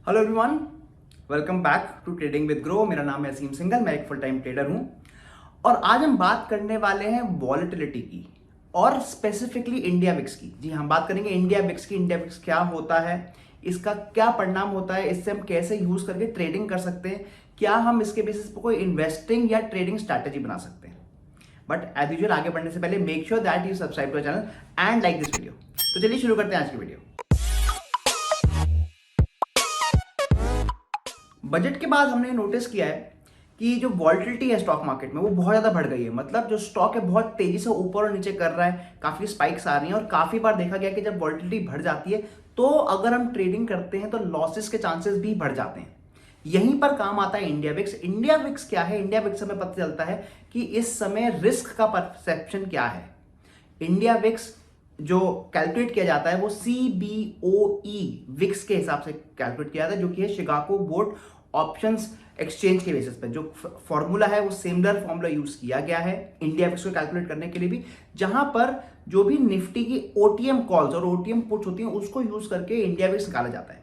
Hello everyone, welcome back to trading with Groww. मेरा नाम है असीम सिंघल, मैं एक फुल टाइम ट्रेडर हूं और आज हम बात करने वाले हैं वॉलेटिलिटी की और स्पेसिफिकली इंडिया विक्स की। जी, हम बात करेंगे इंडिया विक्स की। इंडिया विक्स क्या होता है, इसका क्या परिणाम होता है, इससे हम कैसे यूज करके ट्रेडिंग कर सकते हैं, क्या हम इसके बेसिस पर कोई इन्वेस्टिंग या ट्रेडिंग स्ट्रैटेजी बना सकते हैं। बट एज यूजुअल आगे बढ़ने से पहले make sure that you subscribe to channel and like this video. तो चलिए शुरू करते हैं आज की वीडियो। बजट के बाद हमने नोटिस किया है कि जो वॉल्टिलिटी है स्टॉक मार्केट में वो बहुत ज़्यादा बढ़ गई है। मतलब जो स्टॉक है बहुत तेजी से ऊपर और नीचे कर रहा है, काफ़ी स्पाइक्स आ रही हैं और काफ़ी बार देखा गया कि जब वॉल्टिलिटी बढ़ जाती है तो अगर हम ट्रेडिंग करते हैं तो लॉसेस के चांसेस भी बढ़ जाते हैं। यहीं पर काम आता है इंडिया विक्स। इंडिया विक्स क्या है? इंडिया विक्स हमें पता चलता है कि इस समय रिस्क का परसेप्शन क्या है। इंडिया विक्स जो कैलकुलेट किया जाता है वो CBOE विक्स के हिसाब से कैलकुलेट किया जाता है, जो कि है शिकागो बोर्ड ऑप्शंस एक्सचेंज के बेसिस पे। जो फॉर्मूला है वो सिमिलर फॉर्मूला यूज किया गया है इंडिया विक्स को कैलकुलेट करने के लिए भी, जहां पर जो भी निफ्टी की ओटीएम कॉल्स और ओटीएम पुट्स होती हैं उसको यूज करके इंडिया विक्स निकाला जाता है।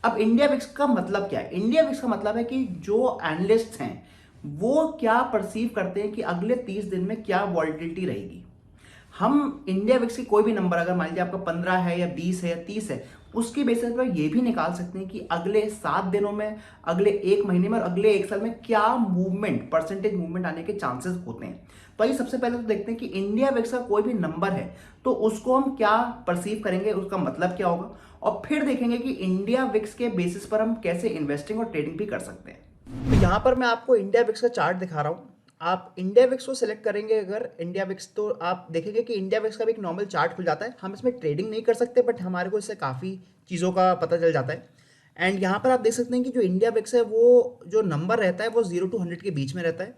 अब इंडिया विक्स का मतलब क्या है? इंडिया विक्स का मतलब है कि जो एनालिस्ट हैं वो क्या परसीव करते हैं कि अगले 30 दिन में क्या वॉलिटिलिटी रहेगी। हम इंडिया विक्स की कोई भी नंबर, अगर मान लीजिए आपका 15 है या 20 है या 30 है, उसकी बेसिस पर ये भी निकाल सकते हैं कि अगले 7 दिनों में, अगले 1 महीने में और अगले 1 साल में क्या मूवमेंट, परसेंटेज मूवमेंट आने के चांसेस होते हैं। तो आइए सबसे पहले तो देखते हैं कि इंडिया विक्स का कोई भी नंबर है तो उसको हम क्या परसीव करेंगे, उसका मतलब क्या होगा, और फिर देखेंगे कि इंडिया विक्स के बेसिस पर हम कैसे इन्वेस्टिंग और ट्रेडिंग भी कर सकते हैं। तो यहाँ पर मैं आपको इंडिया विक्स का चार्ट दिखा रहा हूँ। आप इंडिया विक्स को सिलेक्ट करेंगे अगर इंडिया विक्स, तो आप देखेंगे कि इंडिया विक्स का भी एक नॉर्मल चार्ट खुल जाता है। हम इसमें ट्रेडिंग नहीं कर सकते बट हमारे को इससे काफ़ी चीज़ों का पता चल जाता है। एंड यहाँ पर आप देख सकते हैं कि जो इंडिया विक्स है वो जो नंबर रहता है वो 0 to 100 के बीच में रहता है।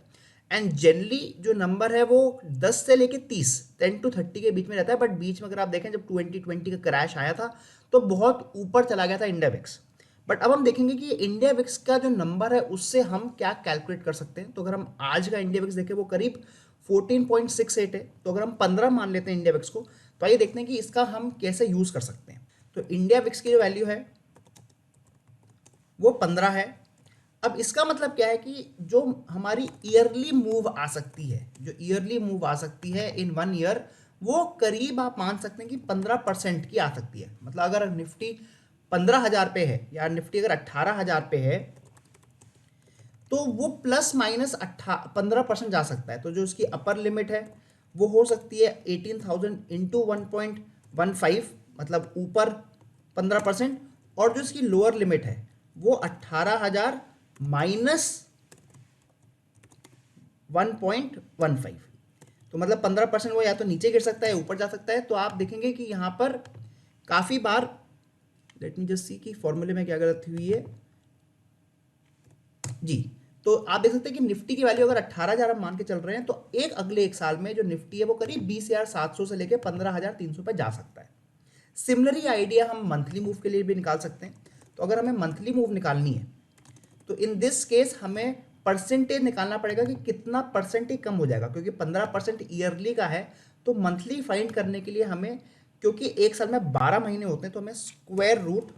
एंड जनरली जो नंबर है वो 10 से लेके 30, 10 to 30 के बीच में रहता है। बट बीच में अगर आप देखें जब 2020 का क्रैश आया था तो बहुत ऊपर चला गया था इंडिया विक्स। बट अब हम देखेंगे कि इंडिया विक्स का जो नंबर है उससे हम क्या कैलकुलेट कर सकते हैं। तो अगर हम आज का इंडिया विक्स देखें वो करीब 14.68 है। तो अगर हम 15 मान लेते हैं इंडिया विक्स को, तो आइए देखते हैं कि इसका हम कैसे यूज कर सकते हैं। तो इंडिया विक्स की जो वैल्यू है वो 15 है। अब इसका मतलब क्या है कि जो हमारी ईयरली मूव आ सकती है, जो ईयरली मूव आ सकती है इन 1 ईयर, वो करीब आप मान सकते हैं कि 15% की आ सकती है। मतलब अगर निफ्टी 15,000 पे है या निफ्टी अगर 18,000 पे है तो वो प्लस माइनस 15% जा सकता है। तो जो उसकी अपर लिमिट है वो हो सकती है 18,000 इंटू 1.15, मतलब ऊपर 15%। और जो इसकी लोअर लिमिट है वो 18,000 माइनस 1.15। तो मतलब 15% वो या तो नीचे गिर सकता है ऊपर जा सकता है। तो आप देखेंगे कि यहाँ पर काफ़ी बार, लेट मी जस्ट सी कि फॉर्मूले में क्या गलत हुई है। जी, तो आप देख सकते हैं कि निफ्टी की वैल्यू अगर 18,000 हम मान के चल रहे हैं तो अगले 1 साल में जो निफ्टी है वो करीब 20,700 से लेकर 15,300 पर जा सकता है। सिमिलरली आइडिया हम मंथली मूव के लिए भी निकाल सकते हैं। तो अगर हमें मंथली मूव निकालनी है तो इन दिस केस हमें परसेंटेज निकालना पड़ेगा कि कितना परसेंटेज कम हो जाएगा, क्योंकि 15% ईयरली का है। तो मंथली फाइंड करने के लिए हमें, क्योंकि 1 साल में 12 महीने होते हैं, तो हमें स्क्वायर रूट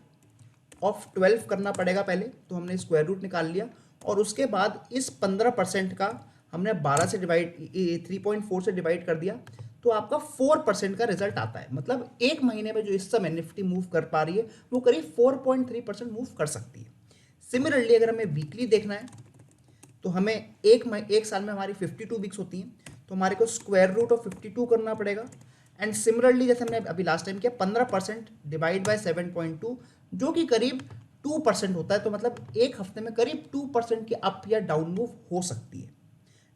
ऑफ 12 करना पड़ेगा पहले। तो हमने स्क्वायर रूट निकाल लिया और उसके बाद इस 15% का हमने 12 से डिवाइड, 3.4 से डिवाइड कर दिया, तो आपका 4% का रिजल्ट आता है। मतलब 1 महीने में जो इस समय निफ्टी मूव कर पा रही है वो करीब 4.3% मूव कर सकती है। सिमिलरली अगर हमें वीकली देखना है तो हमें एक साल में हमारी 52 वीक्स होती हैं, तो हमारे को स्क्वायर रूट ऑफ 52 करना पड़ेगा। एंड सिमिलरली जैसे हमने अभी लास्ट टाइम किया 15% डिवाइड बाय 7.2, जो कि करीब 2% होता है। तो मतलब एक हफ्ते में करीब 2% की अप या डाउन मूव हो सकती है।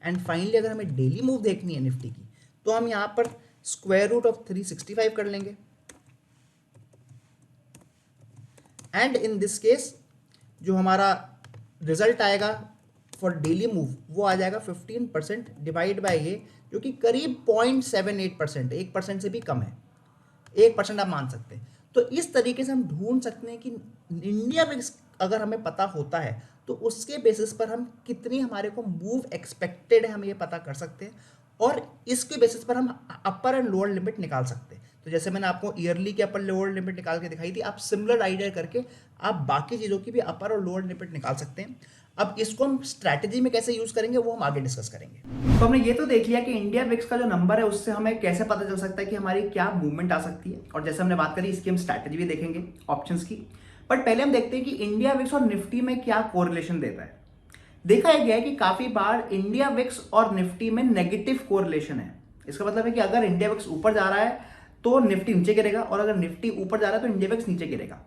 एंड फाइनली अगर हमें डेली मूव देखनी है निफ्टी की तो हम यहाँ पर स्क्वायर रूट ऑफ 365 कर लेंगे। एंड इन दिस केस जो हमारा रिजल्ट आएगा फॉर डेली मूव वो आ जाएगा 15% डिवाइड बाय ये, जो कि करीब 0.78%, 1% से भी कम है। 1% आप मान सकते हैं। तो इस तरीके से हम ढूंढ सकते हैं कि इंडिया में अगर हमें पता होता है तो उसके बेसिस पर हम कितनी हमारे को मूव एक्सपेक्टेड है हम ये पता कर सकते हैं और इसके बेसिस पर हम अपर एंड लोअर लिमिट निकाल सकते हैं। तो जैसे मैंने आपको ईयरली की अपर लोअर लिमिट निकाल के दिखाई थी, आप सिमिलर आइडिया करके आप बाकी चीज़ों की भी अपर और लोअर लिमिट निकाल सकते हैं। अब इसको हम स्ट्रैटेजी में कैसे यूज करेंगे वो हम आगे डिस्कस करेंगे। तो हमने ये तो देख लिया कि इंडिया विक्स का जो नंबर है उससे हमें कैसे पता चल सकता है कि हमारी क्या मूवमेंट आ सकती है, और जैसे हमने बात करी इसकी हम स्ट्रैटेजी भी देखेंगे ऑप्शंस की। बट पहले हम देखते हैं कि इंडिया विक्स और निफ्टी में क्या कोरिलेशन देता है। देखा गया है कि काफी बार इंडिया विक्स और निफ्टी में नेगेटिव कोरिलेशन है। इसका मतलब है कि अगर इंडिया विक्स ऊपर जा रहा है तो निफ्टी नीचे गिरेगा, और अगर निफ्टी ऊपर जा रहा है तो इंडिया विक्स नीचे गिरेगा।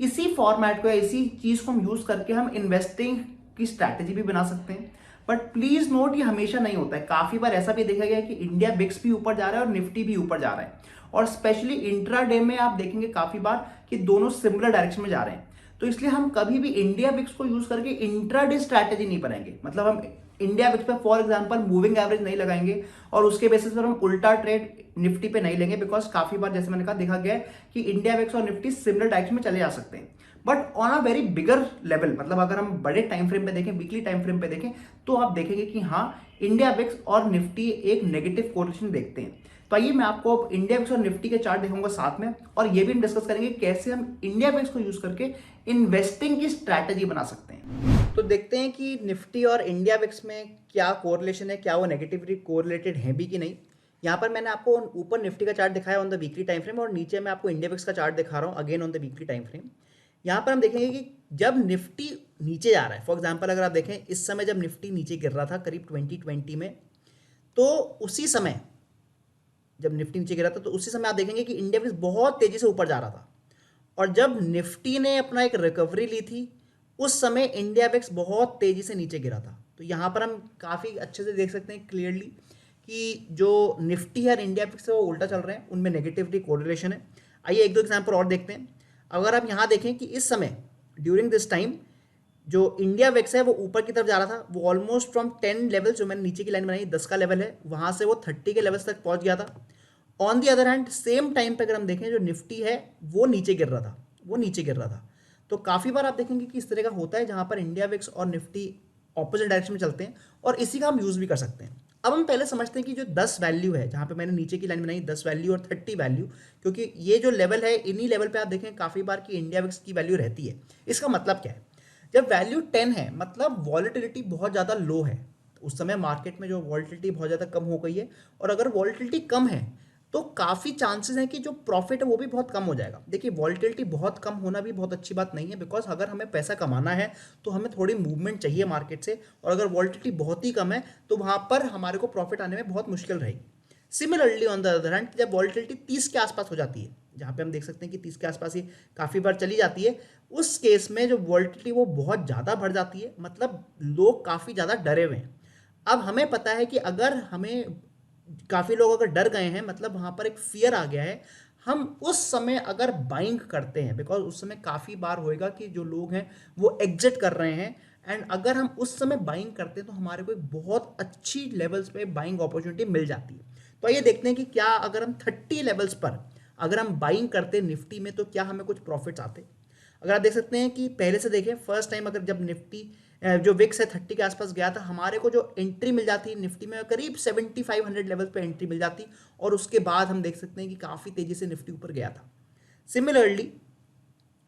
इसी फॉर्मेट को या इसी चीज को हम यूज करके हम इन्वेस्टिंग की स्ट्रैटेजी भी बना सकते हैं। बट प्लीज नोट, ये हमेशा नहीं होता है। काफी बार ऐसा भी देखा गया है कि इंडिया विक्स भी ऊपर जा रहा है और निफ्टी भी ऊपर जा रहा है, और स्पेशली इंट्राडे में आप देखेंगे काफी बार कि दोनों सिमिलर डायरेक्शन में जा रहे हैं। तो इसलिए हम कभी भी इंडिया विक्स को यूज करके इंट्राडे स्ट्रैटेजी नहीं बनाएंगे। मतलब हम इंडिया विक्स पे फॉर एग्जांपल मूविंग एवरेज नहीं लगाएंगे और उसके बेसिस पर हम उल्टा ट्रेड निफ्टी पे नहीं लेंगे, बिकॉज काफी बार जैसे मैंने कहा देखा गया है कि इंडिया विक्स और निफ्टी सिमिलर डायरेक्शन में चले जा सकते हैं। But on a very bigger level, मतलब अगर हम बड़े टाइम फ्रेम पे देखें, वीकली टाइम फ्रेम पे देखें, तो आप देखेंगे कि हाँ, इंडिया विक्स और निफ्टी एक नेगेटिव कोरिलेशन देखते हैं। तो आइए मैं आपको इंडिया विक्स और निफ्टी के चार्ट दिखाऊंगा साथ में, और ये भी हम डिस्कस करेंगे कैसे हम इंडिया विक्स को यूज करके इन्वेस्टिंग की स्ट्रैटेजी बना सकते हैं। तो देखते हैं कि निफ्टी और इंडिया विक्स में क्या कोरिलेशन है, क्या वो नेगेटिवली कोरिलेटेड है भी कि नहीं। यहाँ पर मैंने आपको ऊपर निफ्टी का चार्ट दिखाया on the weekly time frame, और नीचे मैं आपको इंडिया विक्स का चार्ट दिखा रहा हूँ again on the weekly time frame. यहाँ पर हम देखेंगे कि जब निफ्टी नीचे जा रहा है, फॉर एग्जांपल अगर आप देखें इस समय जब निफ्टी नीचे गिर रहा था करीब 2020 में, तो उसी समय जब निफ्टी नीचे गिरा था तो उसी समय आप देखेंगे कि इंडिया विक्स बहुत तेजी से ऊपर जा रहा था, और जब निफ्टी ने अपना एक रिकवरी ली थी उस समय इंडिया विक्स बहुत तेजी से नीचे गिरा था। तो यहाँ पर हम काफ़ी अच्छे से देख सकते हैं क्लियरली कि जो निफ्टी है और इंडिया विक्स है वो उल्टा चल रहे हैं, उनमें नेगेटिवली कोरिलेशन है। आइए एक दो एग्जाम्पल और देखते हैं। अगर आप यहाँ देखें कि इस समय ड्यूरिंग दिस टाइम जो इंडिया विक्स है वो ऊपर की तरफ जा रहा था, वो ऑलमोस्ट फ्रॉम 10 लेवल, जो मैंने नीचे की लाइन बनाई 10 का लेवल है, वहां से वो 30 के लेवल्स तक पहुंच गया था। On the other hand same time पे अगर हम देखें जो निफ्टी है वो नीचे गिर रहा था, वो नीचे गिर रहा था। तो काफ़ी बार आप देखेंगे कि इस तरह का होता है जहां पर इंडिया विक्स और निफ्टी ऑपोजिट डायरेक्शन में चलते हैं, और इसी का हम यूज़ भी कर सकते हैं। अब हम पहले समझते हैं कि जो 10 वैल्यू है, जहां पे मैंने नीचे की लाइन बनाई 10 वैल्यू और 30 वैल्यू, क्योंकि ये जो लेवल है इन्हीं लेवल पे आप देखें काफ़ी बार कि इंडिया विक्स की वैल्यू रहती है। इसका मतलब क्या है? जब वैल्यू 10 है मतलब वॉलेटिलिटी बहुत ज़्यादा लो है, उस समय मार्केट में जो वॉलेटिलिटी बहुत ज़्यादा कम हो गई है, और अगर वॉलेटिलिटी कम है तो काफ़ी चांसेस हैं कि जो प्रॉफिट है वो भी बहुत कम हो जाएगा। देखिए वॉलेटिलिटी बहुत कम होना भी बहुत अच्छी बात नहीं है, बिकॉज अगर हमें पैसा कमाना है तो हमें थोड़ी मूवमेंट चाहिए मार्केट से, और अगर वॉलेटिलिटी बहुत ही कम है तो वहाँ पर हमारे को प्रॉफिट आने में बहुत मुश्किल रहेगी। Similarly on the other hand जब वॉलेटिलिटी 30 के आसपास हो जाती है, जहाँ पे हम देख सकते हैं कि 30 के आसपास ये काफ़ी बार चली जाती है, उस केस में जो वॉलेटिलिटी वो बहुत ज़्यादा बढ़ जाती है, मतलब लोग काफ़ी ज़्यादा डरे हुए हैं। अब हमें पता है कि अगर हमें काफ़ी लोग अगर डर गए हैं, मतलब वहाँ पर एक फियर आ गया है, हम उस समय अगर बाइंग करते हैं, बिकॉज उस समय काफ़ी बार होएगा कि जो लोग हैं वो एग्जिट कर रहे हैं, एंड अगर हम उस समय बाइंग करते हैं तो हमारे को एक बहुत अच्छी लेवल्स पे बाइंग अपॉर्चुनिटी मिल जाती है। तो आइए देखते हैं कि क्या अगर हम 30 लेवल्स पर अगर हम बाइंग करते निफ्टी में तो क्या हमें कुछ प्रॉफिट्स आते। अगर आप देख सकते हैं कि पहले से देखें फर्स्ट टाइम अगर जब निफ्टी जो विक्स है 30 के आसपास गया था, हमारे को जो एंट्री मिल जाती निफ्टी में करीब 7500 लेवल पे एंट्री मिल जाती, और उसके बाद हम देख सकते हैं कि काफ़ी तेज़ी से निफ्टी ऊपर गया था। सिमिलरली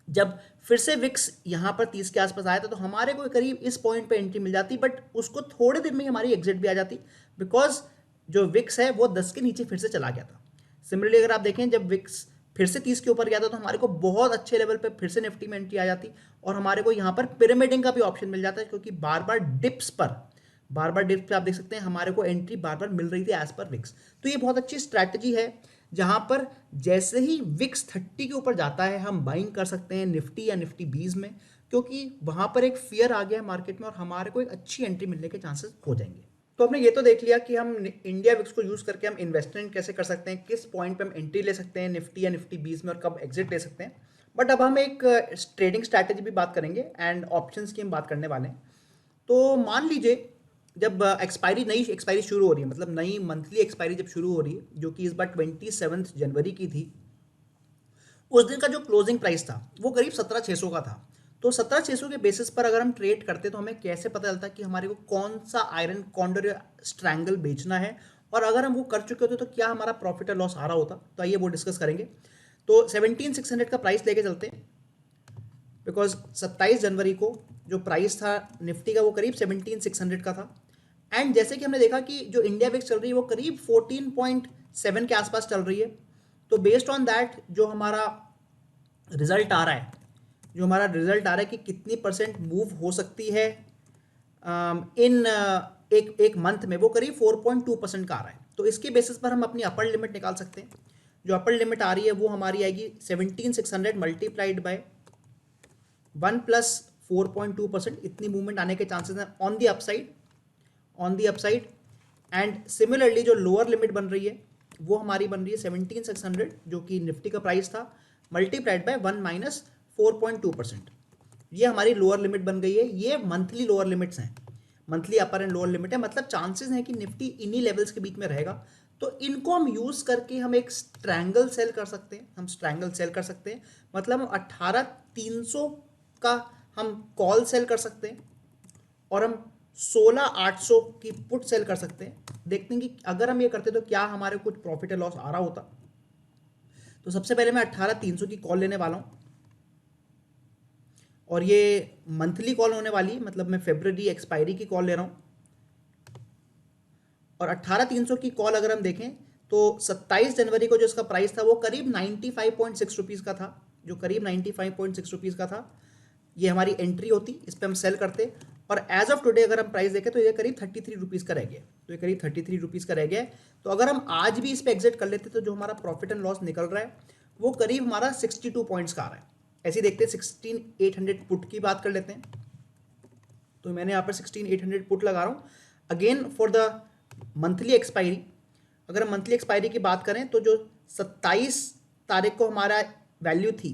जब फिर से विक्स यहाँ पर 30 के आसपास आया था तो हमारे को करीब इस पॉइंट पे एंट्री मिल जाती, बट उसको थोड़े दिन में हमारी एग्जिट भी आ जाती, बिकॉज जो विक्स है वो 10 के नीचे फिर से चला गया था। सिमिलरली अगर आप देखें जब विक्स फिर से 30 के ऊपर गया था तो हमारे को बहुत अच्छे लेवल पे फिर से निफ्टी में एंट्री आ जाती, और हमारे को यहाँ पर पिरामिडिंग का भी ऑप्शन मिल जाता है, क्योंकि बार बार डिप्स पे आप देख सकते हैं हमारे को एंट्री बार बार मिल रही थी एज पर विक्स। तो ये बहुत अच्छी स्ट्रैटेजी है, जहां पर जैसे ही विक्स 30 के ऊपर जाता है हम बाइंग कर सकते हैं निफ्टी या निफ्टी 20 में, क्योंकि वहां पर एक फियर आ गया है मार्केट में और हमारे को एक अच्छी एंट्री मिलने के चांसेस हो जाएंगे। तो हमने ये तो देख लिया कि हम इंडिया विक्स को यूज करके हम इन्वेस्टमेंट कैसे कर सकते हैं, किस पॉइंट पे हम एंट्री ले सकते हैं निफ्टी या निफ्टी 20 में, और कब एग्जिट ले सकते हैं। बट अब हम एक ट्रेडिंग स्ट्रैटेजी भी बात करेंगे एंड ऑप्शंस की हम बात करने वाले हैं। तो मान लीजिए जब नई एक्सपायरी शुरू हो रही है, मतलब नई मंथली एक्सपायरी जब शुरू हो रही है, जो कि इस बार 27 जनवरी की थी, उस दिन का जो क्लोजिंग प्राइस था वो करीब 17,600 का था। तो 17,600 के बेसिस पर अगर हम ट्रेड करते तो हमें कैसे पता चलता कि हमारे को कौन सा आयरन कॉन्डर या स्ट्रैंगल बेचना है और अगर हम वो कर चुके होते तो क्या हमारा प्रॉफिट और लॉस आ रहा होता, तो आइए वो डिस्कस करेंगे। तो 17,600 का प्राइस लेके चलते हैं, बिकॉज 27 जनवरी को जो प्राइस था निफ्टी का वो करीब 17,600 का था। एंड जैसे कि हमने देखा कि जो इंडिया विक्स चल रही है वो करीब 14.7 के आसपास चल रही है। तो बेस्ड ऑन दैट जो हमारा रिजल्ट आ रहा है कि कितनी परसेंट मूव हो सकती है इन एक मंथ में, वो करीब 4.2% का आ रहा है। तो इसके बेसिस पर हम अपनी अपर लिमिट निकाल सकते हैं। जो अपर लिमिट आ रही है वो हमारी आएगी 17,600 मल्टीप्लाइड बाय 1 प्लस 4.2%। इतनी मूवमेंट आने के चांसेस हैं on the upside. And similarly जो लोअर लिमिट बन रही है वो हमारी बन रही है 17,600 जो कि निफ्टी का प्राइस था, मल्टीप्लाइड बाय 1 माइनस 4.2%। ये हमारी लोअर लिमिट बन गई है। ये मंथली लोअर लिमिट्स हैं, monthly upper and lower limit है, मतलब चांसेस हैं कि निफ्टी इन्हीं लेवल्स के बीच में रहेगा। तो इनको हम यूज करके हम एक स्ट्रैंगल सेल कर सकते हैं, मतलब हम 18,300 का हम कॉल सेल कर सकते हैं और हम 16,800 की पुट सेल कर सकते हैं। देखते हैं कि अगर हम ये करते तो क्या हमारे कुछ प्रॉफिट या लॉस आ रहा होता। तो सबसे पहले मैं 18,300 की कॉल लेने वाला हूं और ये मंथली कॉल होने वाली है, मतलब मैं फरवरी एक्सपायरी की कॉल ले रहा हूं। और 18,300 की कॉल अगर हम देखें तो 27 जनवरी को जो इसका प्राइस था वो करीब 95.6 रुपीज़ का था, ये हमारी एंट्री होती, इस पर हम सेल करते। और एज ऑफ टुडे अगर हम प्राइस देखें तो ये करीब 33 रुपीज़ का रह गया। तो अगर हम आज भी इस पर एग्जिट कर लेते तो जो हमारा प्रॉफिट एंड लॉस निकल रहा है वो करीब हमारा 62 पॉइंट्स का आ रहा है। ऐसे देखते हैं 16,800 पुट की बात कर लेते हैं। तो मैंने यहाँ पर 16,800 पुट लगा रहा हूँ again for the monthly expiry. अगर हम मंथली एक्सपायरी की बात करें तो जो 27 तारीख को हमारा वैल्यू थी,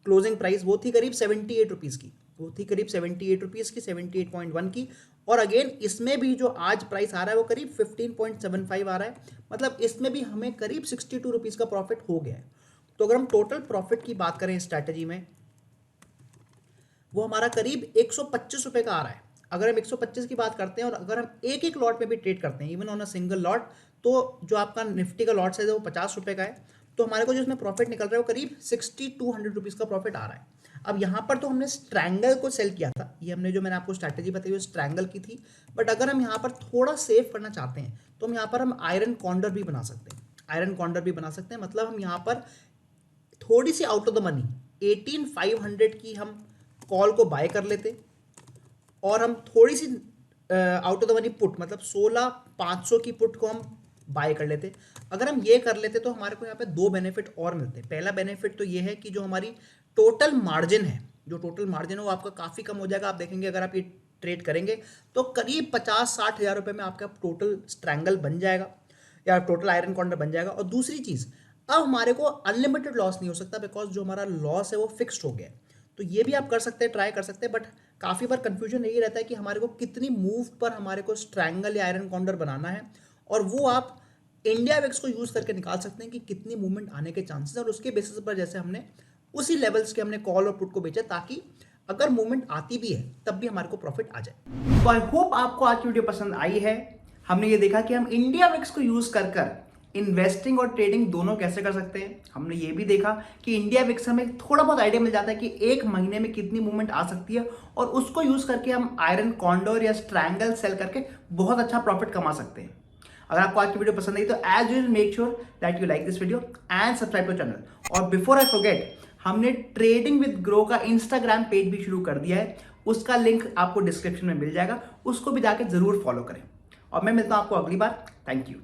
क्लोजिंग प्राइस, वो थी करीब 78 रुपीज़ की, 78.1 की। और अगेन इसमें भी जो आज प्राइस आ रहा है वो करीब 15.75 आ रहा है, मतलब इसमें भी हमें करीब 62 रुपीज़ का प्रॉफिट हो गया है। तो अगर हम टोटल प्रॉफिट की बात करें स्ट्रैटेजी में, वो हमारा करीब 125 रुपये का आ रहा है। अगर हम 125 की बात करते हैं और अगर हम एक एक लॉट में भी ट्रेड करते हैं, even on a single lot, तो जो आपका निफ्टी का लॉट साइज है वो 50 रुपये का है। तो हमारे को जो इसमें प्रॉफिट निकल रहा है वो करीब 6,200 रुपीज़ का प्रॉफिट आ रहा है। अब यहाँ पर तो हमने स्ट्रैंगल को सेल किया था, ये हमने जो मैंने आपको स्ट्रैटेजी बताई वो स्ट्रैंगल की थी। बट अगर हम यहाँ पर थोड़ा सेव करना चाहते हैं तो हम यहाँ पर हम आयरन कॉन्डर भी बना सकते हैं। मतलब हम यहाँ पर थोड़ी सी आउट ऑफ द मनी 18,500 की हम कॉल को बाय कर लेते और हम थोड़ी सी out of the money put, मतलब 16,500 की पुट को हम बाय कर लेते। अगर हम ये कर लेते तो हमारे को यहाँ पे दो बेनिफिट और मिलते। पहला बेनिफिट तो ये है कि जो हमारी टोटल मार्जिन है वो आपका काफ़ी कम हो जाएगा। आप देखेंगे अगर आप ये ट्रेड करेंगे तो करीब 50-60 हज़ार रुपये में आपका टोटल स्ट्रैंगल बन जाएगा या टोटल आयरन कॉर्नर बन जाएगा। और दूसरी चीज़, अब हमारे को अनलिमिटेड लॉस नहीं हो सकता, बिकॉज जो हमारा लॉस है वो फिक्स्ड हो गया है। तो ये भी आप कर सकते हैं, ट्राई कर सकते हैं। बट काफ़ी बार कंफ्यूजन यही रहता है कि हमारे को कितनी मूव पर हमारे को स्ट्रैंगल या आयरन कॉर्नर बनाना है, और वो आप इंडिया विक्स को यूज़ करके निकाल सकते हैं कि कितनी मूवमेंट आने के चांसेस, और उसके बेसिस पर जैसे हमने उसी लेवल्स के हमने कॉल और पुट को बेचा, ताकि अगर मूवमेंट आती भी है तब भी हमारे को प्रॉफिट आ जाए। तो आई होप आपको आज की वीडियो पसंद आई है। हमने ये देखा कि हम इंडिया विक्स को यूज़ कर इन्वेस्टिंग और ट्रेडिंग दोनों कैसे कर सकते हैं। हमने ये भी देखा कि इंडिया विक्स हमें थोड़ा बहुत आइडिया मिल जाता है कि एक महीने में कितनी मूवमेंट आ सकती है, और उसको यूज़ करके हम आयरन कॉन्डोर या स्ट्रैंगल सेल करके बहुत अच्छा प्रॉफिट कमा सकते हैं। अगर आपको आज की वीडियो पसंद आई तो as usual make sure that you like this video and subscribe to channel. और बिफोर आई फॉरगेट, हमने ट्रेडिंग विद ग्रो का इंस्टाग्राम पेज भी शुरू कर दिया है, उसका लिंक आपको डिस्क्रिप्शन में मिल जाएगा, उसको भी जाके जरूर फॉलो करें। और मैं मिलता हूं आपको अगली बार। Thank you.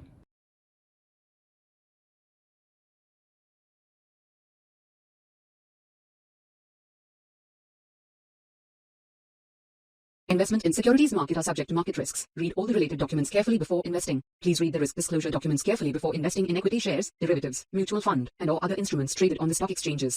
Investment in securities market are subject to market risks. Read all the related documents carefully before investing. Please read the risk disclosure documents carefully before investing in equity shares, derivatives, mutual fund, and or other instruments traded on the stock exchanges.